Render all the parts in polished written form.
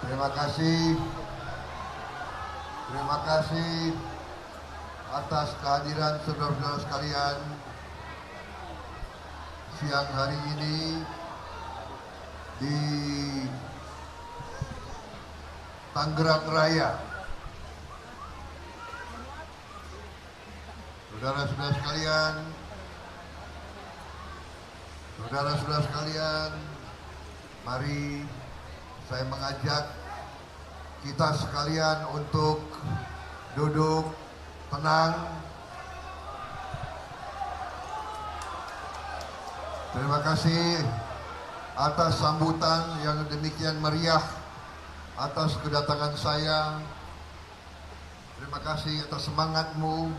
Terima kasih atas kehadiran saudara-saudara sekalian siang hari ini di Tangerang Raya. Saudara-saudara sekalian, mari saya mengajak kita sekalian untuk duduk tenang. Terima kasih atas sambutan yang demikian meriah atas kedatangan saya. Terima kasih atas semangatmu.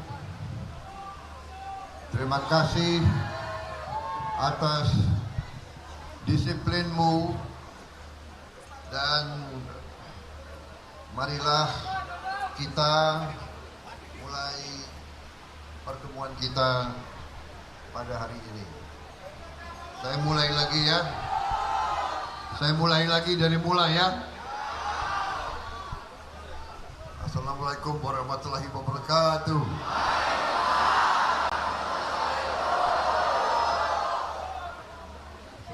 Terima kasih atas disiplinmu. Dan marilah kita mulai pertemuan kita pada hari ini. Saya mulai lagi ya. Saya mulai lagi dari mulai ya. Assalamualaikum warahmatullahi wabarakatuh.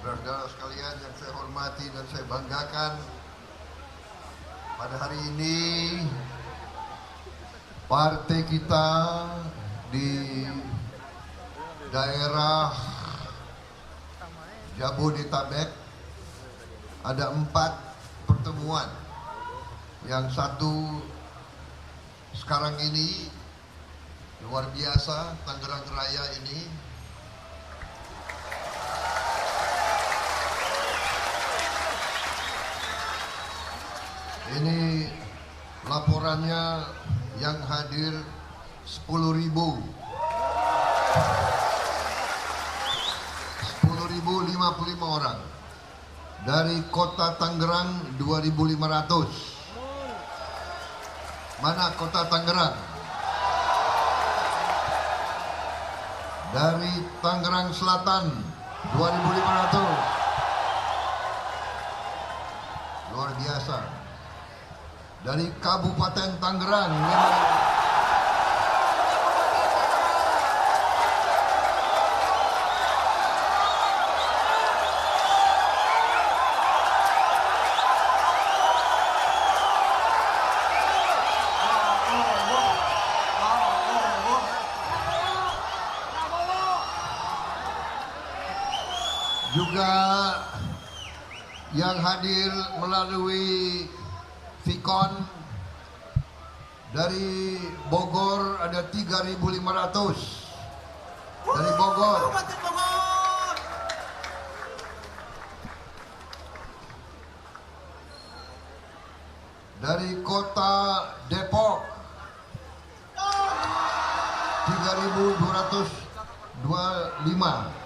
Saudara-saudara sekalian yang saya hormati dan saya banggakan, pada hari ini partai kita di daerah Jabodetabek ada 4 pertemuan. Yang satu sekarang ini luar biasa, Tangerang Raya ini. Ini laporannya yang hadir 10.055 orang. Dari kota Tangerang 2.500. Mana kota Tangerang? Dari Tangerang Selatan 2.500. Luar biasa. Dari Kabupaten Tangerang juga yang hadir melalui Vicon. Dari Bogor ada 3.500. Dari Bogor. Dari kota Depok 3.225.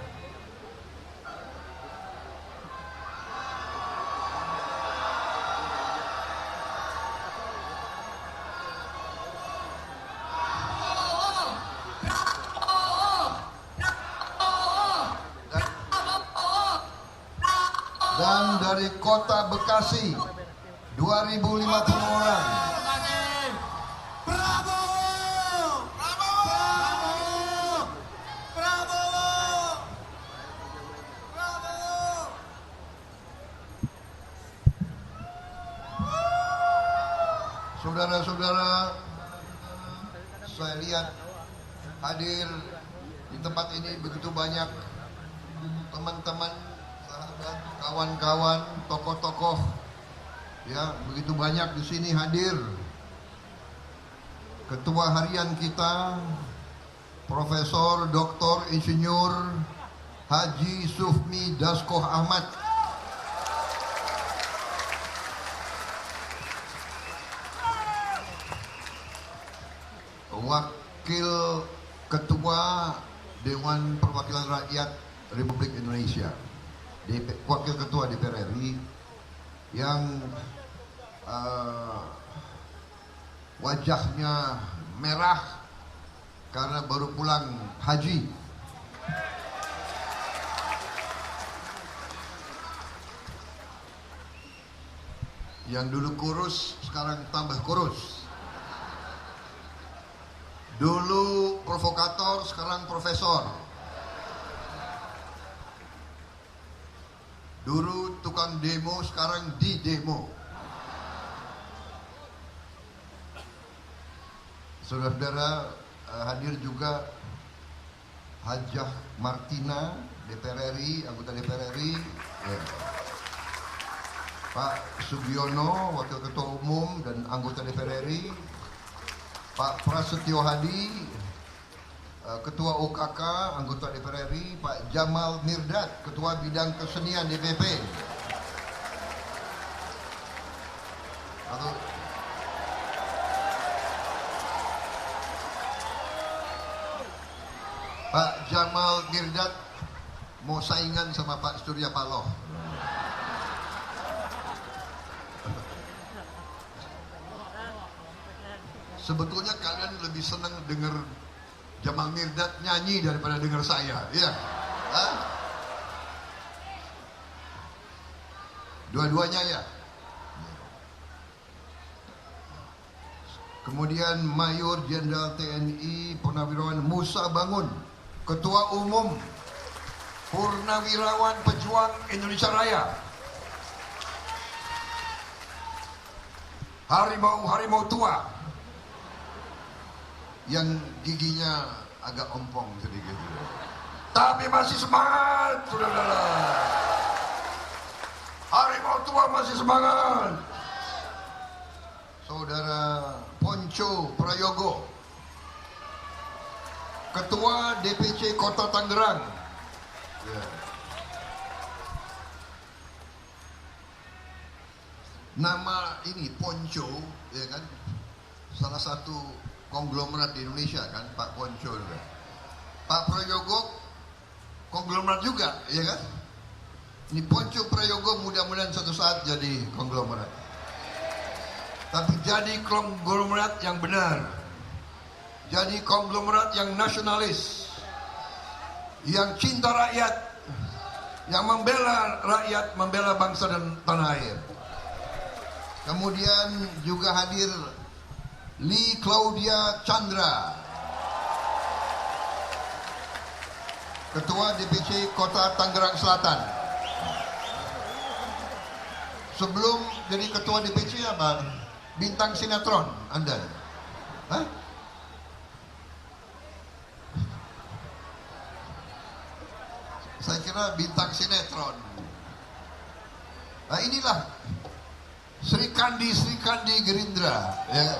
Dan dari kota Bekasi 2.050 orang. Bravo! Bravo! Bravo! Bravo! Saudara-saudara, saya lihat hadir di tempat ini begitu banyak teman-teman, sahabat, kawan-kawan, tokoh-tokoh, ya begitu banyak di sini hadir. Ketua harian kita, Profesor Dr. Insinyur Haji Sufmi Daskoh Ahmad. Wakil Ketua Dewan Perwakilan Rakyat Republik Indonesia, Wakil Ketua DPR RI, yang wajahnya merah karena baru pulang haji. Yang dulu kurus, sekarang tambah kurus. Dulu provokator, sekarang profesor. Dulu tukang demo, sekarang di demo. Saudara-saudara, hadir juga Hajah Martina, DPR RI, anggota DPR RI. Ya. Pak Sugiono, Wakil Ketua Umum dan anggota DPR RI. Pak Prasetyo Hadi, Ketua OKK, anggota DPR RI. Pak Jamal Mirdad, Ketua Bidang Kesenian DPP. Atau Pak Jamal Mirdad mau saingan sama Pak Surya Paloh. Sebetulnya kalian lebih senang dengar Jamal Mirdad nyanyi daripada dengar saya, ya? Hah? Dua-duanya ya. Kemudian Mayor Jenderal TNI Purnawirawan Musa Bangun, Ketua Umum Purnawirawan Pejuang Indonesia Raya. Harimau tua yang giginya agak ompong sedikit, tapi masih semangat, saudara. Harimau tua masih semangat. Saudara Ponco Prayogo, Ketua DPC Kota Tangerang. Ya. Nama ini Ponco, ya kan, salah satu konglomerat di Indonesia kan, Pak Ponco. Pak Prayogo konglomerat juga, ya kan? Ini Ponco Prayogo mudah-mudahan suatu saat jadi konglomerat. Tapi jadi konglomerat yang benar. Jadi konglomerat yang nasionalis. Yang cinta rakyat. Yang membela rakyat, membela bangsa dan tanah air. Kemudian juga hadir Lee Claudia Chandra, Ketua DPC Kota Tangerang Selatan. Sebelum jadi Ketua DPC apa? Bintang sinetron Anda? Hah? Saya kira bintang sinetron. Nah inilah Sri Kandi Gerindra, ya.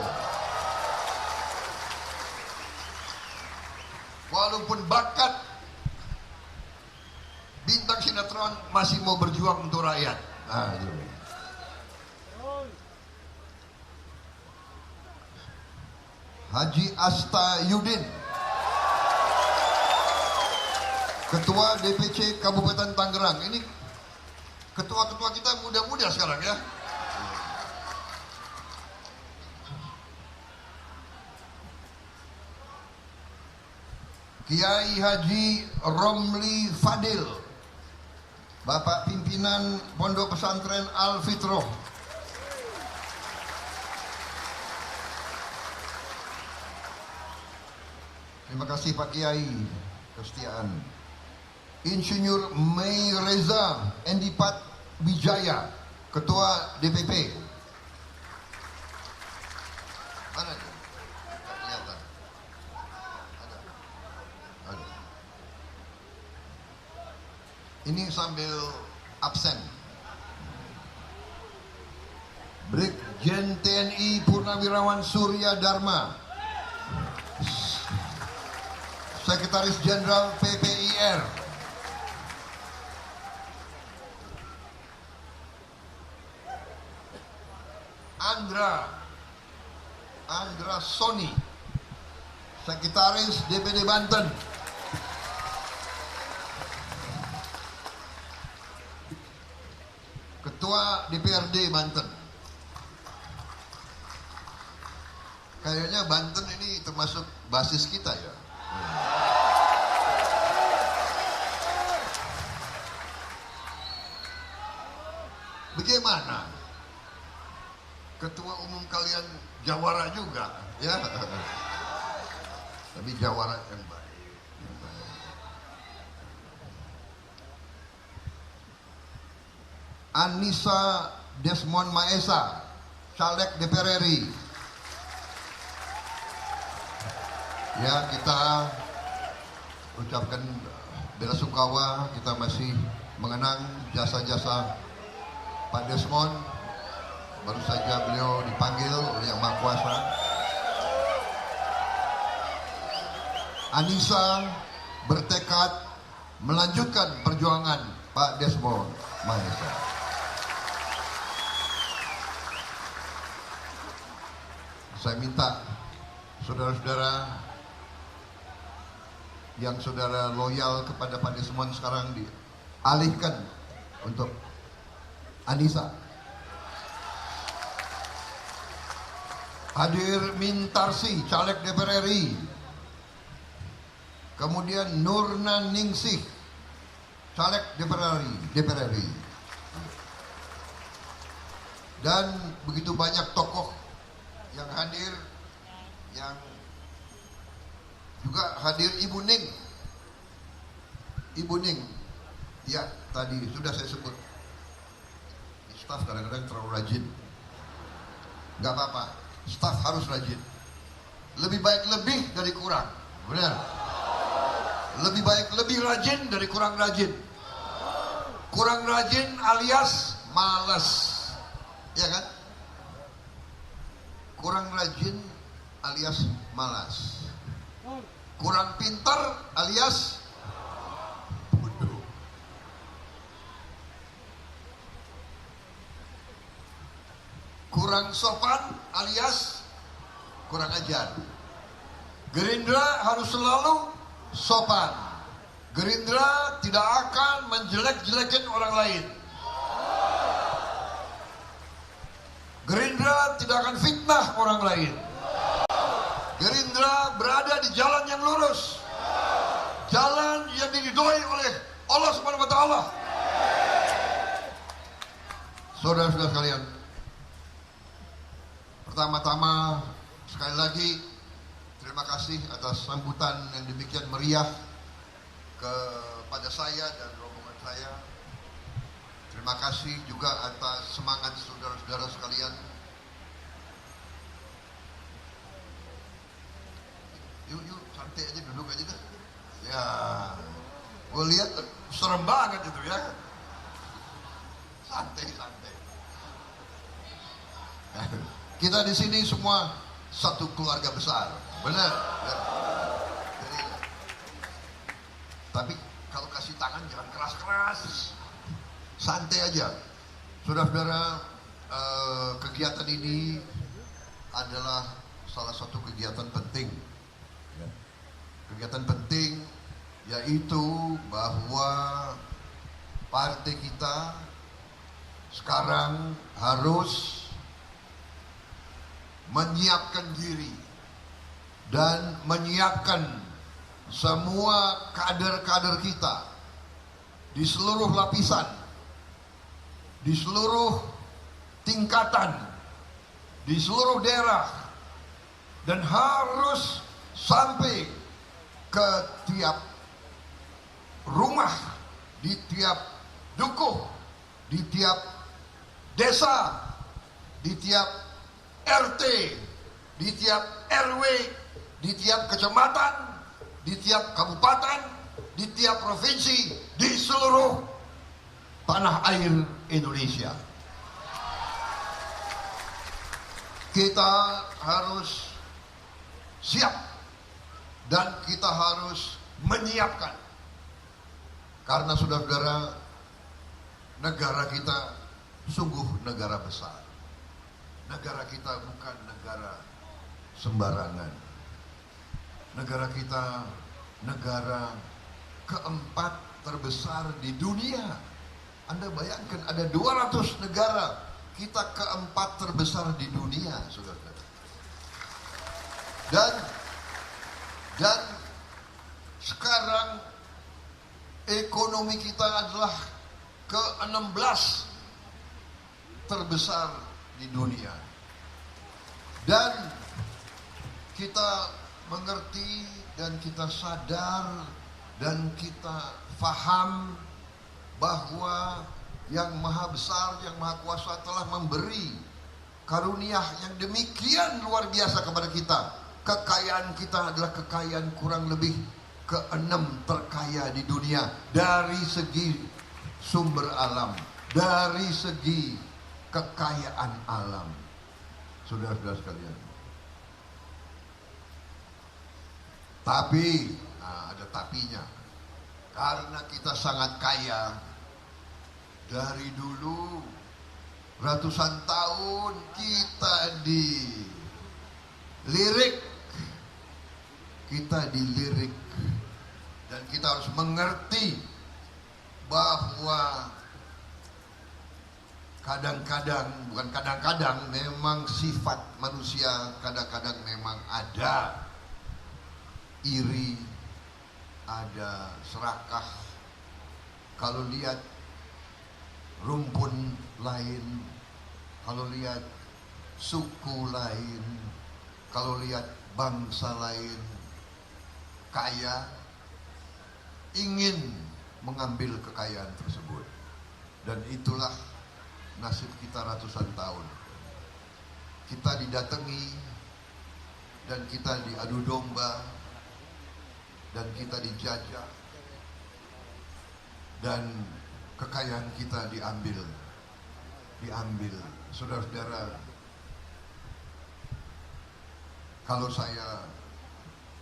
Walaupun bakat bintang sinetron masih mau berjuang untuk rakyat. Nah, itu. Haji Asta Yudin, Ketua DPC Kabupaten Tangerang. Ini ketua-ketua kita muda-muda sekarang ya. Kiai Haji Romli Fadil, Bapak Pimpinan Pondok Pesantren Al Fitroh. Terima kasih Pak Kiai, kesetiaan. Insinyur Mei Reza Endipat Wijaya, Ketua DPP. Mana dia? Tak kelihatan. Ada. Ini sambil absen. Brigjen TNI Purnawirawan Surya Dharma, Sekretaris Jenderal PPIR. Andra Soni, Sekretaris DPD Banten. Ketua DPRD Banten. Kayaknya Banten ini termasuk basis kita ya. Bagaimana ketua umum kalian jawara juga, ya. Tapi jawara yang baik. Anissa Desmond Maesa, caleg DPR RI. Ya, kita ucapkan belasungkawa, kita masih mengenang jasa-jasa Pak Desmond. Baru saja beliau dipanggil oleh Yang Maha Kuasa. Anissa bertekad melanjutkan perjuangan Pak Desmond Maesa. Saya minta saudara-saudara yang saudara loyal kepada Pak Desmond sekarang dialihkan untuk Anissa. Hadir Mintarsi, caleg DPR RI. Kemudian Nurna Ningsih, caleg DPR RI. Dan begitu banyak tokoh yang hadir, yang juga hadir Ibu Ning. Ibu Ning, ya tadi sudah saya sebut. Staf kadang-kadang terlalu rajin. Gak apa-apa, staf harus rajin. Lebih baik lebih dari kurang, benar. Lebih baik lebih rajin dari kurang rajin. Kurang rajin alias malas, ya kan? Kurang rajin alias malas. Kurang pintar alias bodoh. Kurang sopan alias kurang ajar. Gerindra harus selalu sopan. Gerindra tidak akan menjelek-jelekin orang lain. Gerindra tidak akan fitnah orang lain. Gerindra berada di jalan yang lurus, jalan yang diridhoi oleh Allah Subhanahu wa Ta'ala. Saudara-saudara sekalian, pertama-tama sekali lagi terima kasih atas sambutan yang demikian meriah kepada saya dan rombongan saya. Terima kasih juga atas semangat saudara-saudara sekalian. Yuk, santai aja, duduk aja dah. Ya, gue lihat serem banget itu ya. Santai. Kita di sini semua satu keluarga besar, benar. Ya. Jadi, tapi kalau kasih tangan jangan keras-keras, santai aja. Saudara-saudara, kegiatan ini adalah salah satu kegiatan penting. Kegiatan penting yaitu bahwa partai kita sekarang harus menyiapkan diri dan menyiapkan semua kader-kader kita di seluruh lapisan, di seluruh tingkatan, di seluruh daerah, dan harus sampai ke tiap rumah, di tiap dukuh, di tiap desa, di tiap RT, di tiap RW, di tiap kecamatan, di tiap kabupaten, di tiap provinsi, di seluruh tanah air Indonesia. Kita harus siap dan kita harus menyiapkan, karena saudara-saudara, negara kita sungguh negara besar. Negara kita bukan negara sembarangan. Negara kita negara keempat terbesar di dunia. Anda bayangkan ada 200 negara, kita keempat terbesar di dunia, saudara. Dan sekarang ekonomi kita adalah ke-16 terbesar di dunia. Dan kita mengerti dan kita sadar dan kita faham bahwa yang maha besar, yang maha kuasa telah memberi karunia yang demikian luar biasa kepada kita. Kekayaan kita adalah kekayaan kurang lebih ke-6 terkaya di dunia dari segi sumber alam, dari segi kekayaan alam. Saudara-saudara sekalian. Tapi, ada tapinya. Karena kita sangat kaya, dari dulu ratusan tahun kita dilirik, dan kita harus mengerti bahwa bukan kadang-kadang memang sifat manusia kadang-kadang memang ada iri, ada serakah. Kalau lihat rumpun lain, kalau lihat suku lain, kalau lihat bangsa lain kaya, ingin mengambil kekayaan tersebut. Dan itulah nasib kita ratusan tahun. Kita didatangi dan kita diadu domba dan kita dijajah dan kekayaan kita diambil. Saudara-saudara, kalau saya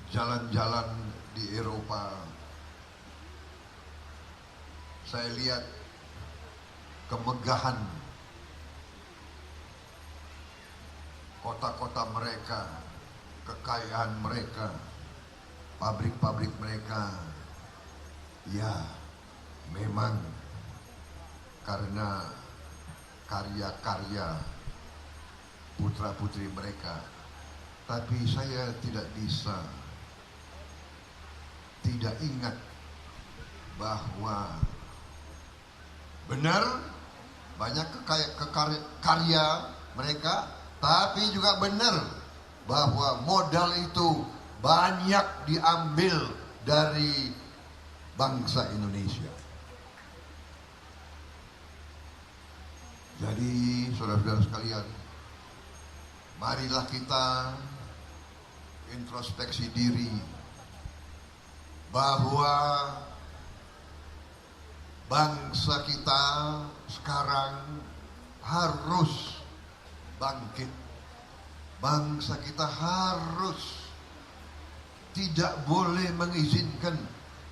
jalan-jalan di Eropa, saya lihat kemegahan kota-kota mereka, kekayaan mereka, pabrik-pabrik mereka. Ya, memang karena karya-karya putra-putri mereka. Tapi saya tidak bisa tidak ingat bahwa benar banyak karya mereka, tapi juga benar bahwa modal itu banyak diambil dari bangsa Indonesia. Jadi saudara-saudara sekalian, marilah kita introspeksi diri bahwa bangsa kita sekarang harus bangkit. Bangsa kita harus tidak boleh mengizinkan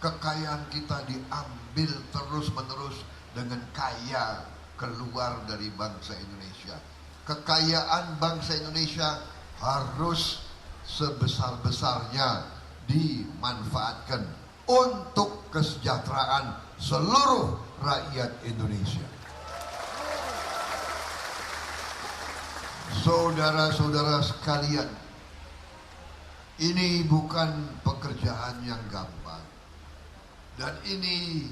kekayaan kita diambil terus-menerus dengan kaya keluar dari bangsa Indonesia. Kekayaan bangsa Indonesia harus sebesar-besarnya dimanfaatkan untuk kesejahteraan seluruh rakyat Indonesia. Saudara-saudara sekalian, ini bukan pekerjaan yang gampang, dan ini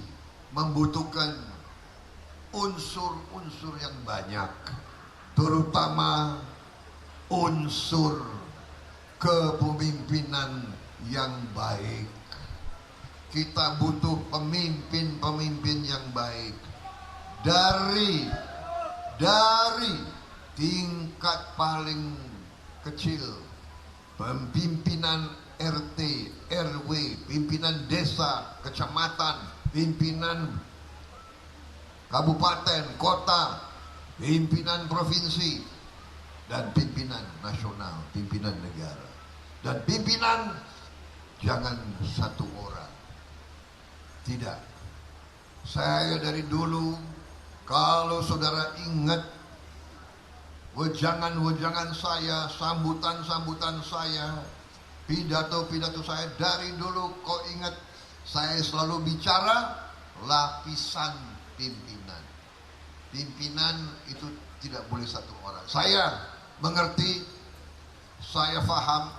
membutuhkan unsur-unsur yang banyak, terutama unsur kepemimpinan yang baik. Kita butuh pemimpin-pemimpin yang baik dari tingkat paling kecil, pimpinan RT, RW, pimpinan desa, kecamatan, pimpinan kabupaten, kota, pimpinan provinsi, dan pimpinan nasional, pimpinan negara. Dan pimpinan jangan satu orang. Tidak. Saya dari dulu, kalau saudara ingat wejangan-wejangan saya, sambutan-sambutan saya, pidato-pidato saya dari dulu, kau ingat saya selalu bicara lapisan pimpinan. Pimpinan itu tidak boleh satu orang. Saya mengerti, saya paham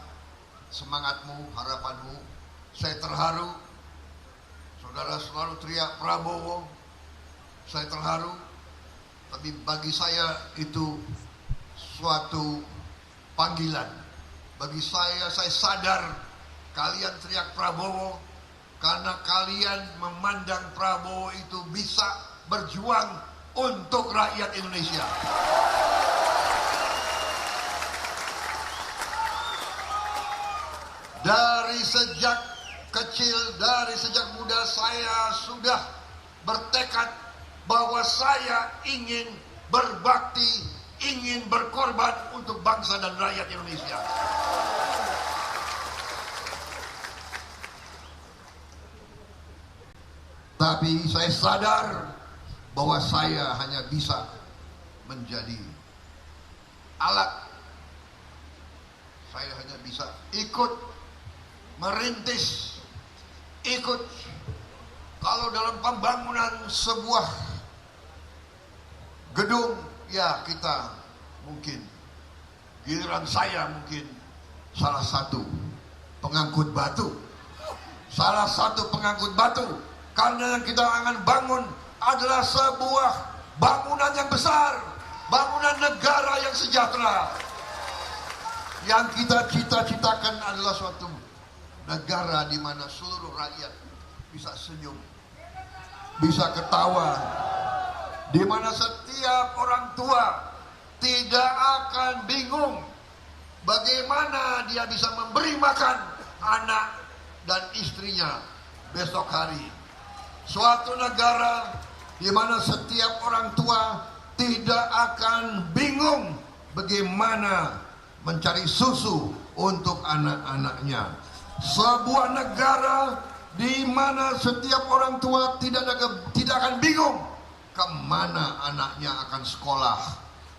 semangatmu, harapanmu. Saya terharu. Saudara selalu teriak Prabowo. Saya terharu. Tapi bagi saya itu suatu panggilan. Bagi saya sadar kalian teriak Prabowo karena kalian memandang Prabowo itu bisa berjuang untuk rakyat Indonesia. Dari sejak kecil, dari sejak muda saya sudah bertekad bahwa saya ingin berbakti, ingin berkorban untuk bangsa dan rakyat Indonesia. Tapi saya sadar bahwa saya hanya bisa menjadi alat. Saya hanya bisa ikut merintis, ikut kalau dalam pembangunan sebuah gedung, ya kita mungkin, giliran saya mungkin salah satu pengangkut batu. Salah satu pengangkut batu. Karena yang kita akan bangun adalah sebuah bangunan yang besar, bangunan negara yang sejahtera. Yang kita cita-citakan adalah suatu negara di mana seluruh rakyat bisa senyum, bisa ketawa, di mana setiap orang tua tidak akan bingung bagaimana dia bisa memberi makan anak dan istrinya besok hari. Suatu negara di mana setiap orang tua tidak akan bingung bagaimana mencari susu untuk anak-anaknya. Sebuah negara di mana setiap orang tua tidak akan bingung kemana anaknya akan sekolah.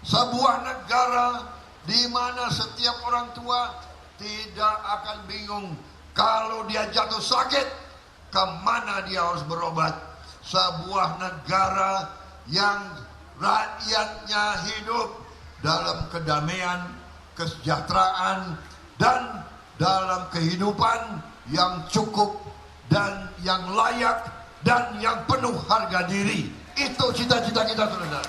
Sebuah negara di mana setiap orang tua tidak akan bingung kalau dia jatuh sakit, kemana dia harus berobat. Sebuah negara yang rakyatnya hidup dalam kedamaian, kesejahteraan, dan dalam kehidupan yang cukup dan yang layak dan yang penuh harga diri. Itu cita-cita kita, saudara.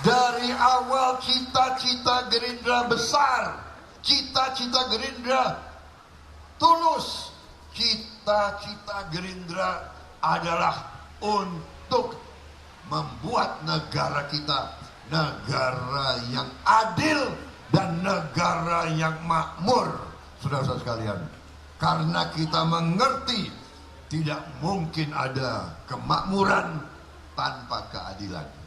Dari awal cita-cita Gerindra besar, cita-cita Gerindra tulus. Cita-cita Gerindra adalah untuk membuat negara kita negara yang adil dan negara yang makmur, saudara-saudara sekalian. Karena kita mengerti tidak mungkin ada kemakmuran tanpa keadilan.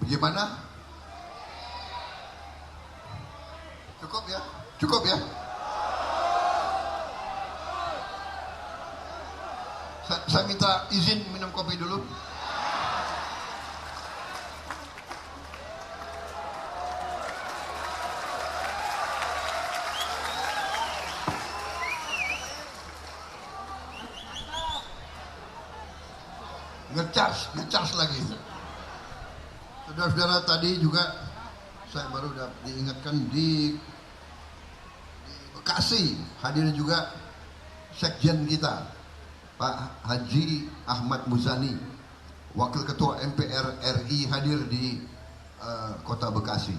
Bagaimana? Cukup ya? Cukup ya? Saya minta izin minum kopi dulu. Ngecas lagi. Saudara-saudara, tadi juga saya baru diingatkan di Bekasi hadir juga sekjen kita Pak Haji Ahmad Muzani, Wakil Ketua MPR RI, hadir di Kota Bekasi.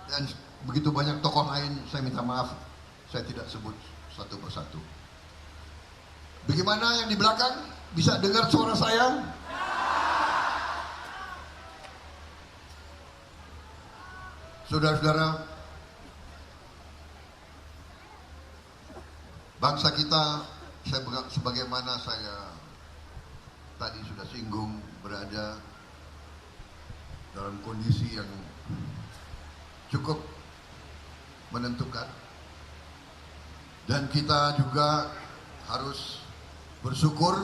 Dan begitu banyak tokoh lain, saya minta maaf saya tidak sebut satu persatu. Bagaimana yang di belakang bisa dengar suara saya? Saudara-saudara, bangsa kita, sebagaimana saya tadi sudah singgung, berada dalam kondisi yang cukup menentukan, dan kita juga harus bersyukur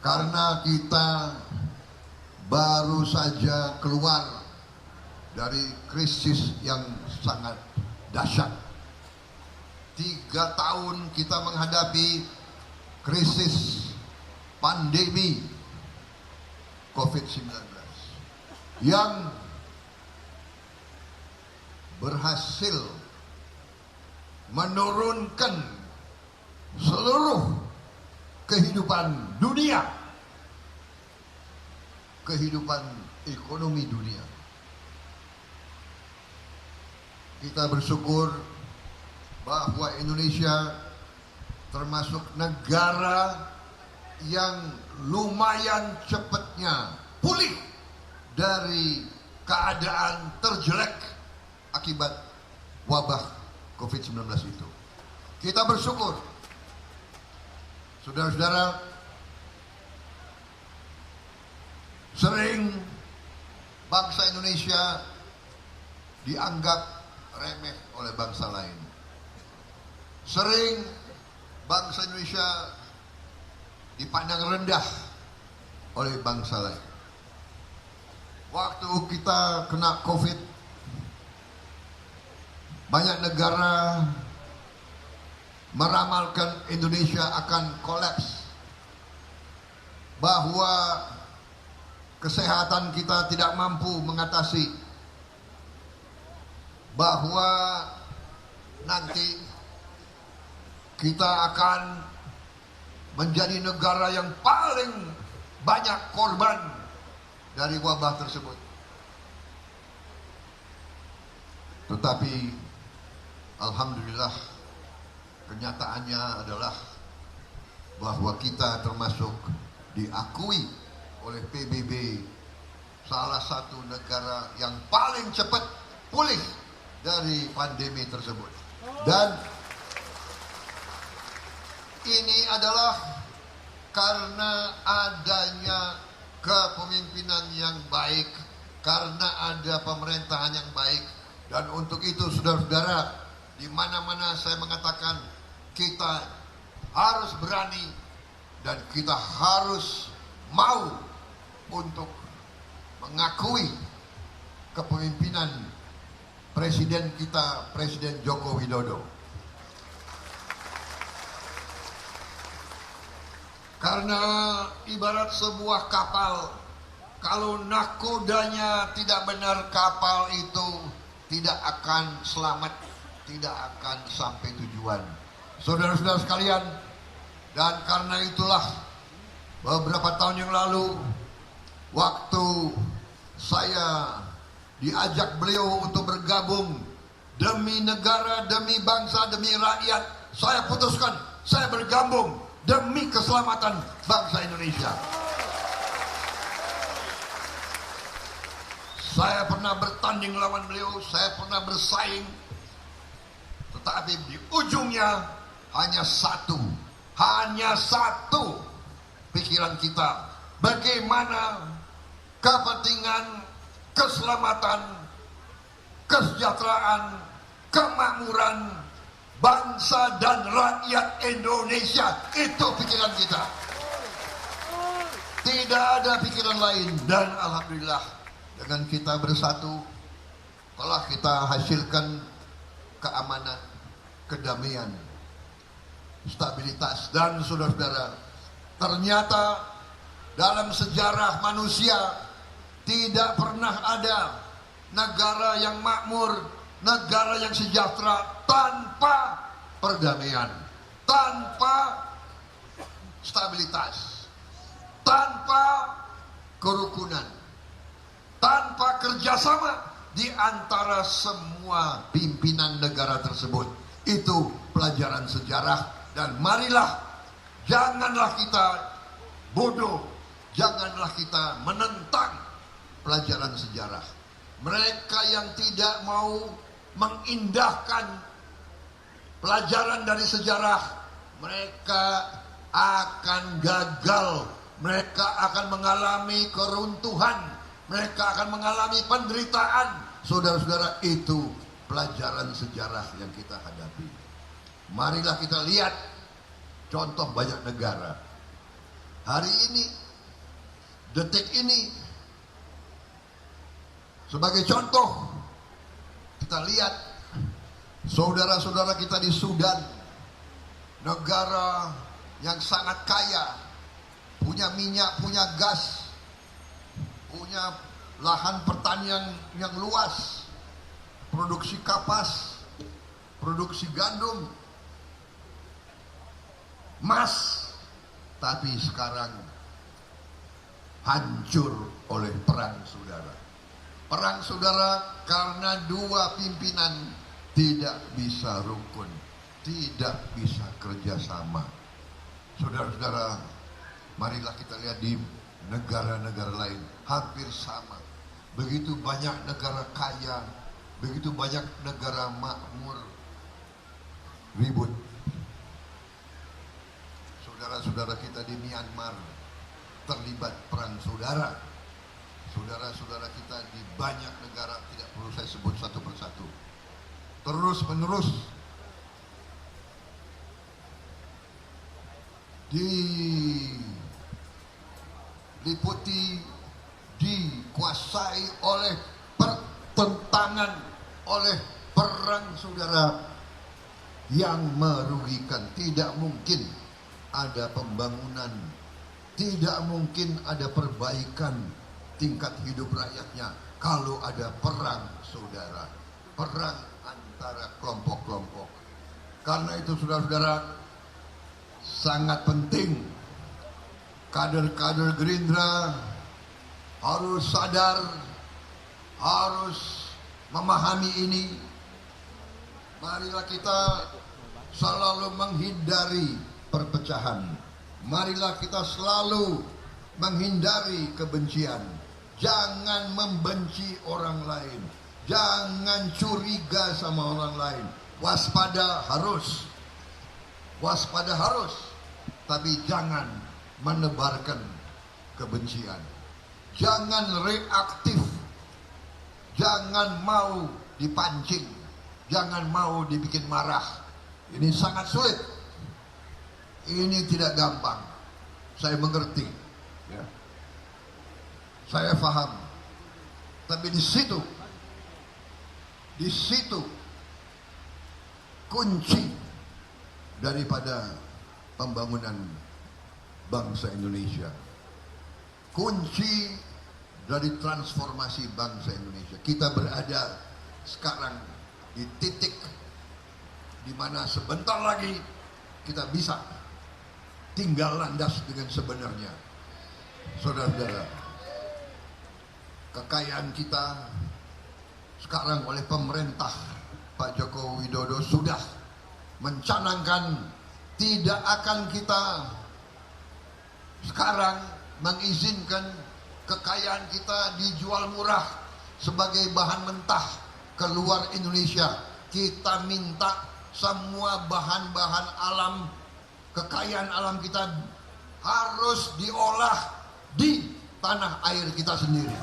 karena kita baru saja keluar dari krisis yang sangat dahsyat. 3 tahun kita menghadapi krisis pandemi COVID-19 yang berhasil menurunkan seluruh kehidupan dunia, kehidupan ekonomi dunia. Kita bersyukur bahwa Indonesia termasuk negara yang lumayan cepatnya pulih dari keadaan terjelek akibat wabah COVID-19 itu. Kita bersyukur, saudara-saudara, sering bangsa Indonesia dianggap remeh oleh bangsa lain. Sering bangsa Indonesia dipandang rendah oleh bangsa lain. Waktu kita kena COVID, banyak negara meramalkan Indonesia akan kolaps, bahwa kesehatan kita tidak mampu mengatasi, bahwa nanti kita akan menjadi negara yang paling banyak korban dari wabah tersebut. Tetapi alhamdulillah, kenyataannya adalah bahwa kita termasuk diakui oleh PBB salah satu negara yang paling cepat pulih dari pandemi tersebut. Dan ini adalah karena adanya kepemimpinan yang baik, karena ada pemerintahan yang baik. Dan untuk itu, saudara-saudara, di mana-mana saya mengatakan kita harus berani dan kita harus mau untuk mengakui kepemimpinan Presiden kita, Presiden Joko Widodo. Karena ibarat sebuah kapal, kalau nakodanya tidak benar, kapal itu tidak akan selamat, tidak akan sampai tujuan. Saudara-saudara sekalian, dan karena itulah beberapa tahun yang lalu, waktu saya diajak beliau untuk bergabung demi negara, demi bangsa, demi rakyat, saya putuskan saya bergabung demi keselamatan bangsa Indonesia. Saya pernah bertanding lawan beliau, saya pernah bersaing, tetapi di ujungnya hanya satu pikiran kita: bagaimana kepentingan, keselamatan, kesejahteraan, kemakmuran bangsa dan rakyat Indonesia. Itu pikiran kita, tidak ada pikiran lain. Dan alhamdulillah, dengan kita bersatu telah kita hasilkan keamanan, kedamaian, stabilitas. Dan saudara-saudara, ternyata dalam sejarah manusia tidak pernah ada negara yang makmur, negara yang sejahtera tanpa perdamaian, tanpa stabilitas, tanpa kerukunan, tanpa kerjasama di antara semua pimpinan negara tersebut. Itu pelajaran sejarah. Dan marilah, janganlah kita bodoh, janganlah kita menentang pelajaran sejarah. Mereka yang tidak mau mengindahkan pelajaran dari sejarah, mereka akan gagal, mereka akan mengalami keruntuhan, mereka akan mengalami penderitaan. Saudara-saudara, itu pelajaran sejarah yang kita hadapi. Marilah kita lihat contoh banyak negara. Hari ini, detik ini, sebagai contoh, kita lihat saudara-saudara kita di Sudan, negara yang sangat kaya, punya minyak, punya gas, punya lahan pertanian yang luas, produksi kapas, produksi gandum, emas, tapi sekarang hancur oleh perang saudara. Perang saudara karena dua pimpinan tidak bisa rukun, tidak bisa kerjasama. Saudara-saudara, marilah kita lihat di negara-negara lain hampir sama. Begitu banyak negara kaya, begitu banyak negara makmur, ribut. Saudara-saudara kita di Myanmar terlibat perang saudara. Saudara-saudara kita di banyak negara, tidak perlu saya sebut satu persatu, terus menerus diliputi, dikuasai oleh pertentangan, oleh perang saudara yang merugikan. Tidak mungkin ada pembangunan, tidak mungkin ada perbaikan tingkat hidup rakyatnya kalau ada perang saudara, perang antara kelompok-kelompok. Karena itu saudara-saudara, sangat penting kader-kader Gerindra harus sadar, harus memahami ini. Marilah kita selalu menghindari perpecahan. Marilah kita selalu menghindari kebencian. Jangan membenci orang lain, jangan curiga sama orang lain. Waspada harus, tapi jangan menebarkan kebencian. Jangan reaktif, jangan mau dipancing, jangan mau dibikin marah. Ini sangat sulit, ini tidak gampang. Saya mengerti, ya. Saya paham, tapi di situ kunci daripada pembangunan bangsa Indonesia, kunci dari transformasi bangsa Indonesia. Kita berada sekarang di titik di mana sebentar lagi kita bisa tinggal landas dengan sebenarnya. Saudara-saudara, kekayaan kita sekarang oleh pemerintah Pak Joko Widodo sudah mencanangkan tidak akan kita sekarang mengizinkan kekayaan kita dijual murah sebagai bahan mentah keluar Indonesia. Kita minta semua bahan-bahan alam, kekayaan alam kita harus diolah di tanah air kita sendiri.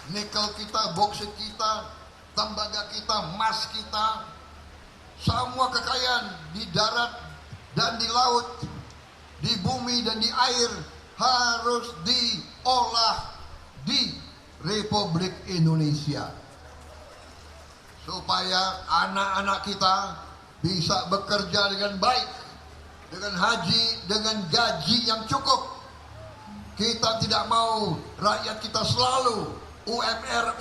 Nikel kita, boksit kita, tembaga kita, emas kita, semua kekayaan di darat dan di laut, di bumi dan di air harus diolah di Republik Indonesia, supaya anak-anak kita bisa bekerja dengan baik, dengan haji, dengan gaji yang cukup. Kita tidak mau rakyat kita selalu UMR,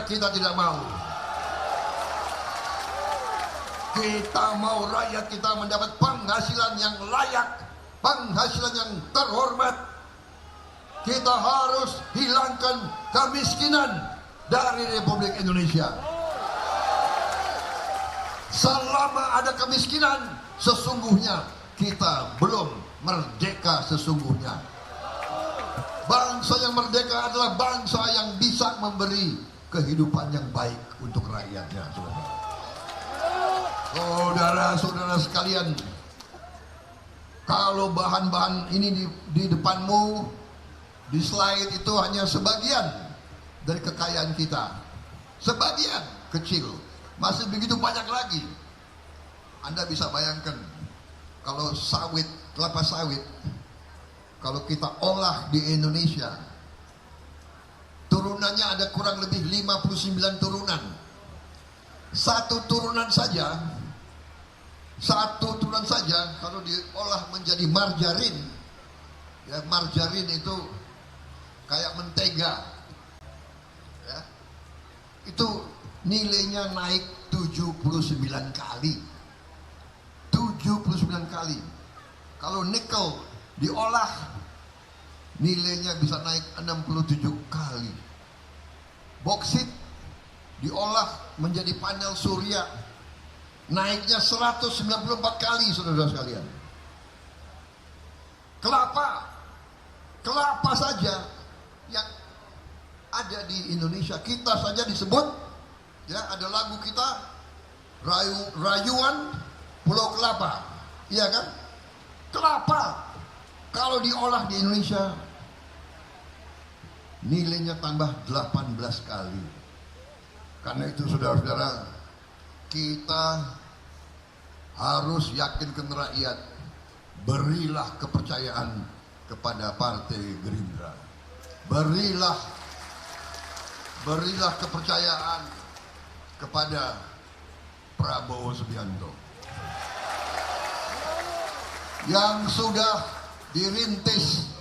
kita tidak mau. Kita mau rakyat kita mendapat penghasilan yang layak, penghasilan yang terhormat. Kita harus hilangkan kemiskinan dari Republik Indonesia. Selama ada kemiskinan, sesungguhnya kita belum merdeka sesungguhnya. Bangsa yang merdeka adalah bangsa yang bisa memberi kehidupan yang baik untuk rakyatnya. Saudara-saudara sekalian, kalau bahan-bahan ini di depanmu, di slide itu hanya sebagian dari kekayaan kita. Sebagian kecil, masih begitu banyak lagi. Anda bisa bayangkan, kalau sawit, kelapa sawit, kalau kita olah di Indonesia, turunannya ada kurang lebih 59 turunan. Satu turunan saja Satu turunan saja kalau diolah menjadi margarin, ya margarin itu kayak mentega, ya, itu nilainya naik 79 kali. 79 kali. Kalau nikel diolah nilainya bisa naik 67 kali. Boksit diolah menjadi panel surya naiknya 194 kali, saudara sekalian. Kelapa saja yang ada di Indonesia, kita saja disebut, ya ada lagu kita rayuan Pulau Kelapa, iya kan? Kelapa kalau diolah di Indonesia nilainya tambah 18 kali. Karena itu saudara-saudara, kita harus yakinkan rakyat, berilah kepercayaan kepada Partai Gerindra. Berilah kepercayaan kepada Prabowo Subianto yang sudah dirintis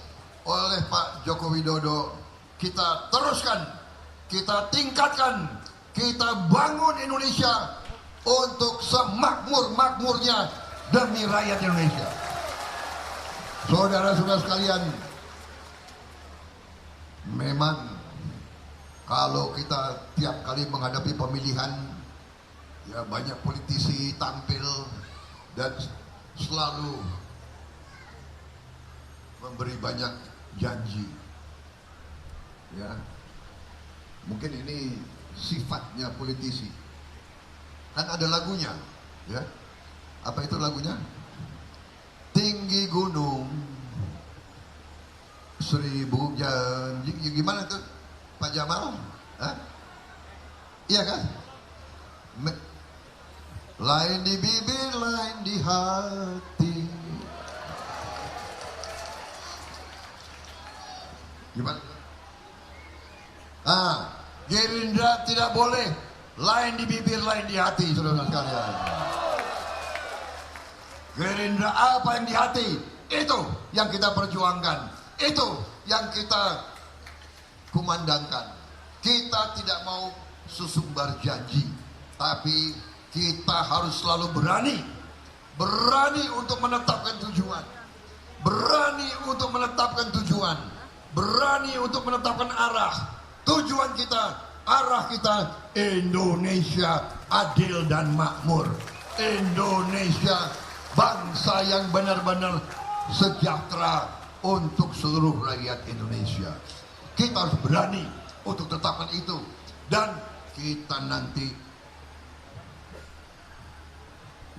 oleh Pak Joko Widodo. Kita teruskan, kita tingkatkan, kita bangun Indonesia untuk semakmur-makmurnya demi rakyat Indonesia. Saudara-saudara sekalian, memang kalau kita tiap kali menghadapi pemilihan, ya banyak politisi tampil dan selalu memberi banyak janji, ya mungkin ini sifatnya politisi. Kan ada lagunya, ya apa itu lagunya? Tinggi gunung 1000 janji, gimana tuh Pak Jamal? Hah? Iya kan? Lain di bibir, lain di hati. Gimana? Gerindra tidak boleh lain di bibir, lain di hati, saudara sekalian. Gerindra apa yang di hati, itu yang kita perjuangkan, itu yang kita kumandangkan. Kita tidak mau sesumbar janji, tapi kita harus selalu berani untuk menetapkan tujuan, berani untuk menetapkan tujuan, berani untuk menetapkan arah. Tujuan kita, arah kita, Indonesia adil dan makmur, Indonesia bangsa yang benar-benar sejahtera untuk seluruh rakyat Indonesia. Kita harus berani untuk tetapkan itu, dan kita nanti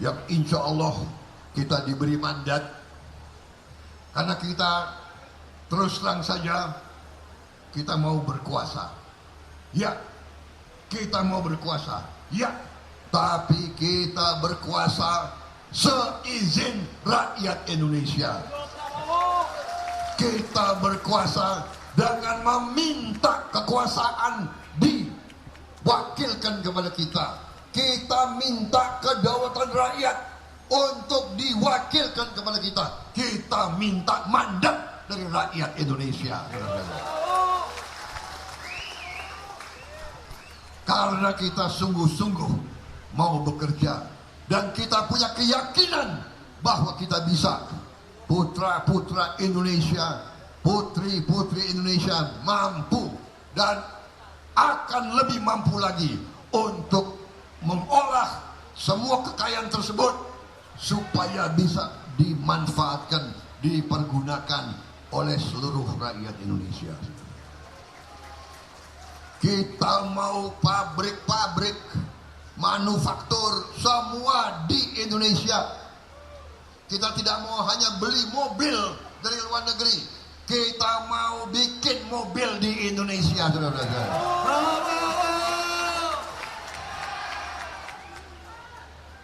yang insya Allah kita diberi mandat, karena kita terus terang saja kita mau berkuasa, ya kita mau berkuasa, ya tapi kita berkuasa seizin rakyat Indonesia. Kita berkuasa dengan meminta kekuasaan diwakilkan kepada kita. Kita minta kedaulatan rakyat untuk diwakilkan kepada kita. Kita minta mandat dari rakyat Indonesia. Karena kita sungguh-sungguh mau bekerja dan kita punya keyakinan bahwa kita bisa. Putra-putra Indonesia, putri-putri Indonesia mampu dan akan lebih mampu lagi untuk mengolah semua kekayaan tersebut supaya bisa dimanfaatkan, dipergunakan oleh seluruh rakyat Indonesia. Kita mau pabrik-pabrik, manufaktur semua di Indonesia. Kita tidak mau hanya beli mobil dari luar negeri. Kita mau bikin mobil di Indonesia, saudara-saudara.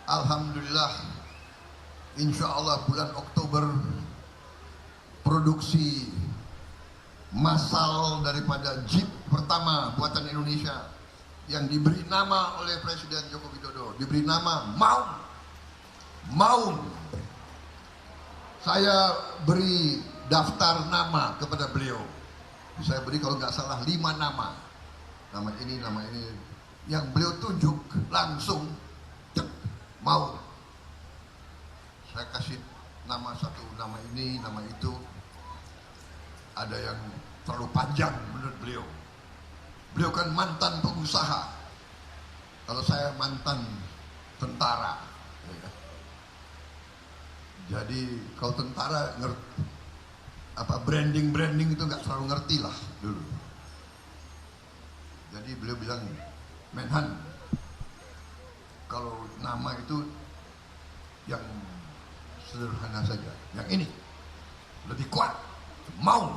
Alhamdulillah, insya Allah bulan Oktober produksi massal daripada Jeep pertama buatan Indonesia yang diberi nama oleh Presiden Joko Widodo, diberi nama Maung. Maung, saya beri daftar nama kepada beliau. Saya beri kalau nggak salah 5 nama. Nama ini, yang beliau tunjuk langsung mau. Saya kasih nama satu, nama ini, nama itu. Ada yang terlalu panjang menurut beliau. Beliau kan mantan pengusaha. Kalau saya mantan tentara. Ya. Jadi kalau tentara ngerti apa branding itu nggak terlalu ngerti lah dulu. Jadi beliau bilang, Menhan, kalau nama itu yang sederhana saja, yang ini lebih kuat. Mau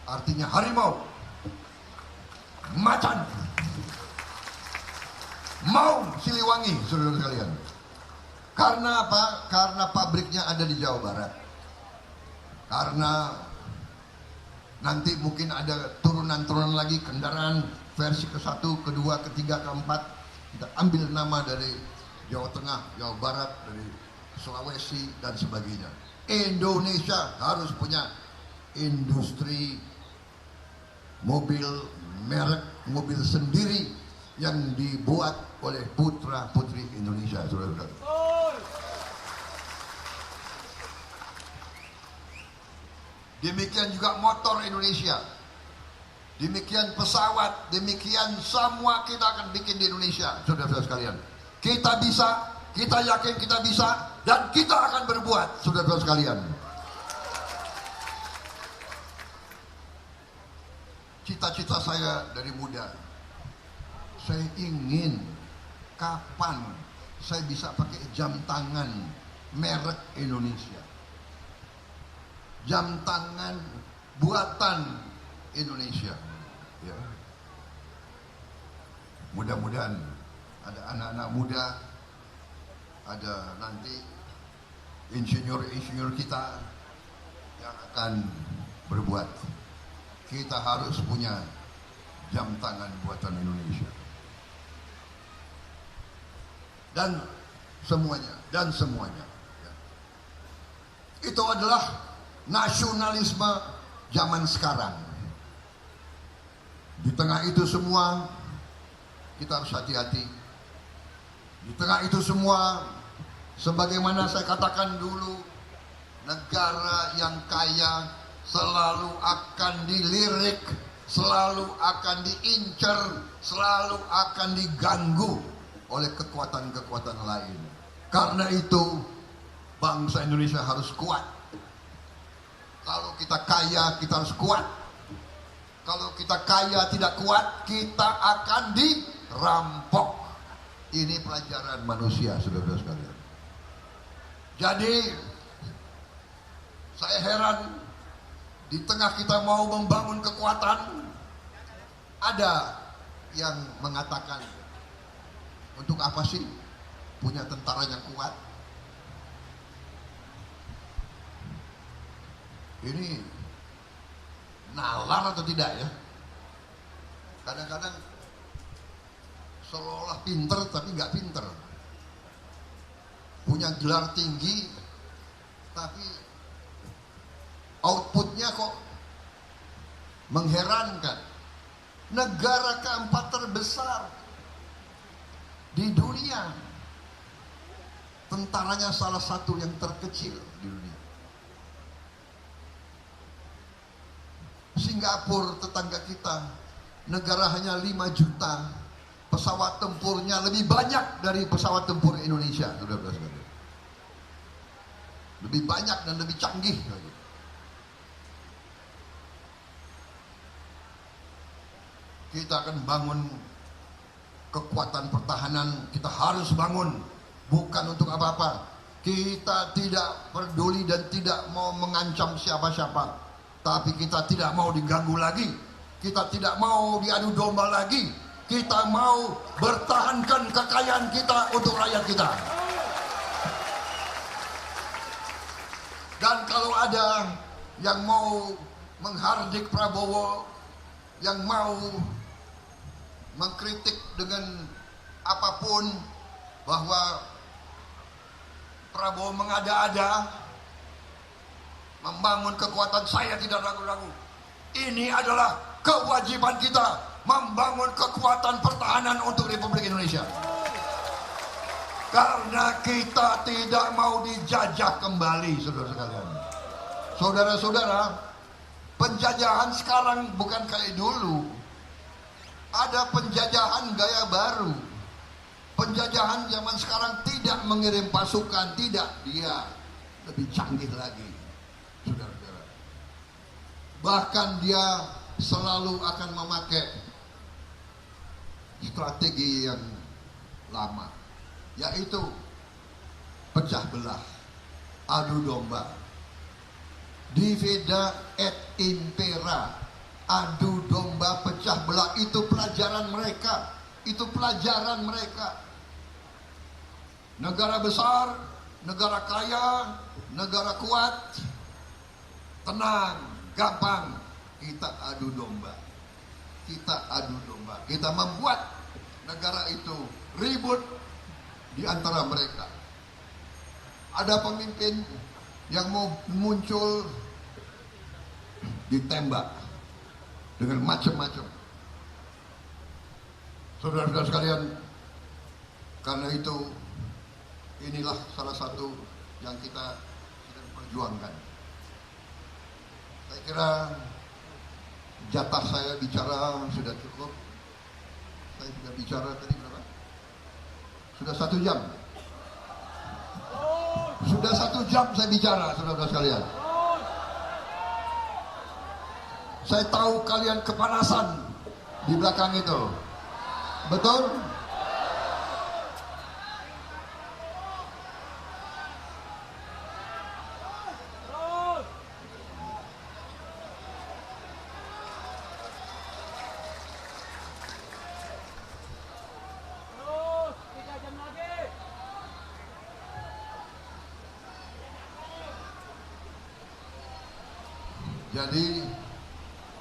artinya harimau, macan, mau Siliwangi, saudara sekalian. Karena apa? Karena pabriknya ada di Jawa Barat. Karena nanti mungkin ada turunan-turunan lagi kendaraan versi ke-1, ke-2, ke-3, ke-4. Kita ambil nama dari Jawa Tengah, Jawa Barat, dari Sulawesi dan sebagainya. Indonesia harus punya industri mobil, merek mobil sendiri yang dibuat oleh putra-putri Indonesia, saudara-saudara. Demikian juga motor Indonesia. Demikian pesawat, demikian semua kita akan bikin di Indonesia, saudara-saudara sekalian. Kita bisa, kita yakin kita bisa, dan kita akan berbuat, saudara-saudara sekalian. Cita-cita saya dari muda, saya ingin kapan saya bisa pakai jam tangan merek Indonesia. Jam tangan buatan Indonesia. Ya. Mudah-mudahan ada anak-anak muda, ada nanti insinyur-insinyur kita yang akan berbuat. Kita harus punya jam tangan buatan Indonesia. Dan semuanya. Ya. Itu adalah nasionalisme zaman sekarang. Di tengah itu semua kita harus hati-hati. Di tengah itu semua, sebagaimana saya katakan dulu, negara yang kaya selalu akan dilirik, selalu akan diincar, selalu akan diganggu oleh kekuatan-kekuatan lain. Karena itu bangsa Indonesia harus kuat. Kalau kita kaya, kita harus kuat. Kalau kita kaya tidak kuat, kita akan dirampok. Ini pelajaran manusia, saudara-saudara sekalian. Jadi, saya heran, di tengah kita mau membangun kekuatan, ada yang mengatakan, untuk apa sih punya tentara yang kuat? Ini nalar atau tidak ya? Kadang-kadang seolah pinter tapi nggak pinter. Punya gelar tinggi tapi outputnya kok mengherankan. Negara keempat terbesar di dunia, tentaranya salah satu yang terkecil di dunia. Singapura, tetangga kita, negara hanya 5 juta, pesawat tempurnya lebih banyak dari pesawat tempur Indonesia, saudara-saudara sekalian. Lebih banyak dan lebih canggih. Kita akan bangun kekuatan pertahanan, kita harus bangun, bukan untuk apa-apa. Kita tidak peduli dan tidak mau mengancam siapa-siapa. Tapi kita tidak mau diganggu lagi. Kita tidak mau diadu domba lagi. Kita mau bertahankan kekayaan kita untuk rakyat kita. Dan kalau ada yang mau menghardik Prabowo, yang mau mengkritik dengan apapun, bahwa Prabowo mengada-ada membangun kekuatan, saya tidak ragu-ragu. Ini adalah kewajiban kita membangun kekuatan pertahanan untuk Republik Indonesia. Karena kita tidak mau dijajah kembali, saudara sekalian. Saudara-saudara, penjajahan sekarang bukan kayak dulu. Ada penjajahan gaya baru. Penjajahan zaman sekarang tidak mengirim pasukan, tidak. Dia lebih canggih lagi, saudara-saudara. Bahkan dia selalu akan memakai strategi yang lama, yaitu pecah belah, adu domba, divida et impera, adu domba, pecah belah. Itu pelajaran mereka, itu pelajaran mereka. Negara besar, negara kaya, negara kuat, tenang, gampang, kita adu domba, kita adu domba, kita membuat negara itu ribut di antara mereka. Ada pemimpin yang mau muncul ditembak dengan macam-macam. Saudara-saudara sekalian, karena itu inilah salah satu yang kita sedang perjuangkan. Saya kira jatah saya bicara sudah cukup. Saya sudah bicara tadi berapa? Sudah 1 jam. Sudah 1 jam saya bicara, saudara-saudara sekalian. Saya tahu kalian kepanasan di belakang itu. Betul? Jadi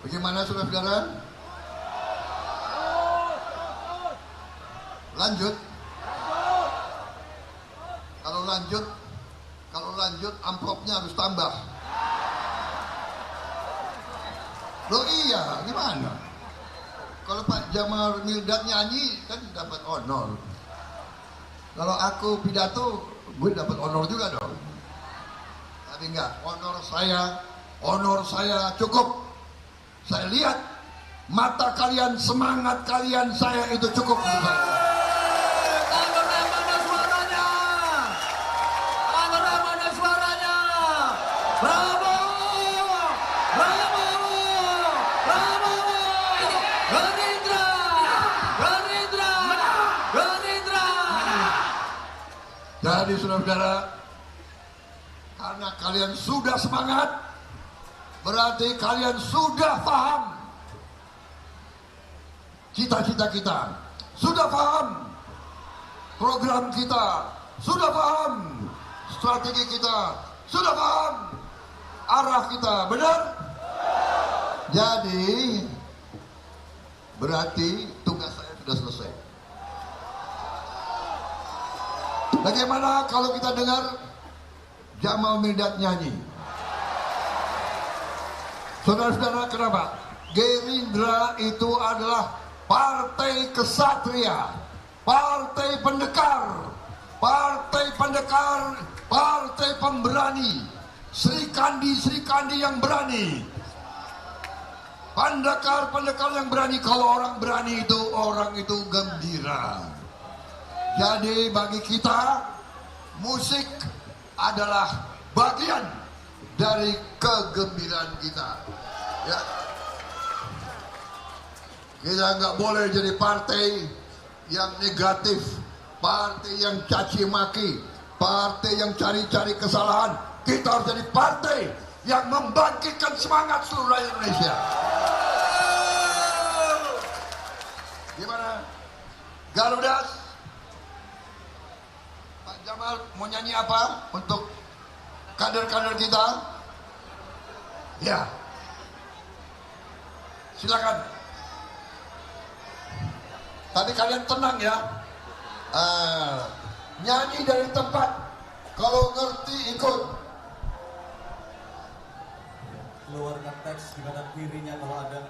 bagaimana saudara-saudara? Lanjut. Kalau lanjut amplopnya harus tambah. Loh iya, gimana? Kalau Pak Jamal Mirdad nyanyi kan dapat honor. Kalau aku pidato, gue dapat honor juga dong. Tapi enggak, honor saya cukup. Saya lihat mata kalian, semangat kalian, saya itu cukup untuk saya. Mana suaranya? Mana suaranya? Bravo! Bravo! Bravo! Gerindra! Gerindra! Gerindra! Jadi saudara-saudara, karena kalian sudah semangat, berarti kalian sudah paham cita-cita kita, sudah paham program kita, sudah paham strategi kita, sudah paham arah kita, benar? Jadi berarti tugas saya sudah selesai. Bagaimana kalau kita dengar Jamal Mirdad nyanyi? Saudara-saudara, kenapa? Gerindra itu adalah partai kesatria, partai pendekar, partai pemberani, Sri Kandi yang berani, pendekar yang berani. Kalau orang berani itu, orang itu gembira. Jadi bagi kita, musik adalah bagian dari kegembiraan kita. Ya. Kita nggak boleh jadi partai yang negatif, partai yang caci maki, partai yang cari-cari kesalahan. Kita harus jadi partai yang membangkitkan semangat seluruh rakyat Indonesia. Gimana? Garuda? Pak Jamal mau nyanyi apa untuk kader-kader kita? Ya, silakan. Tapi kalian tenang ya. Nyanyi dari tempat, Kalau ngerti ikut. Keluarkan teks di kanan kirinya kalau ada.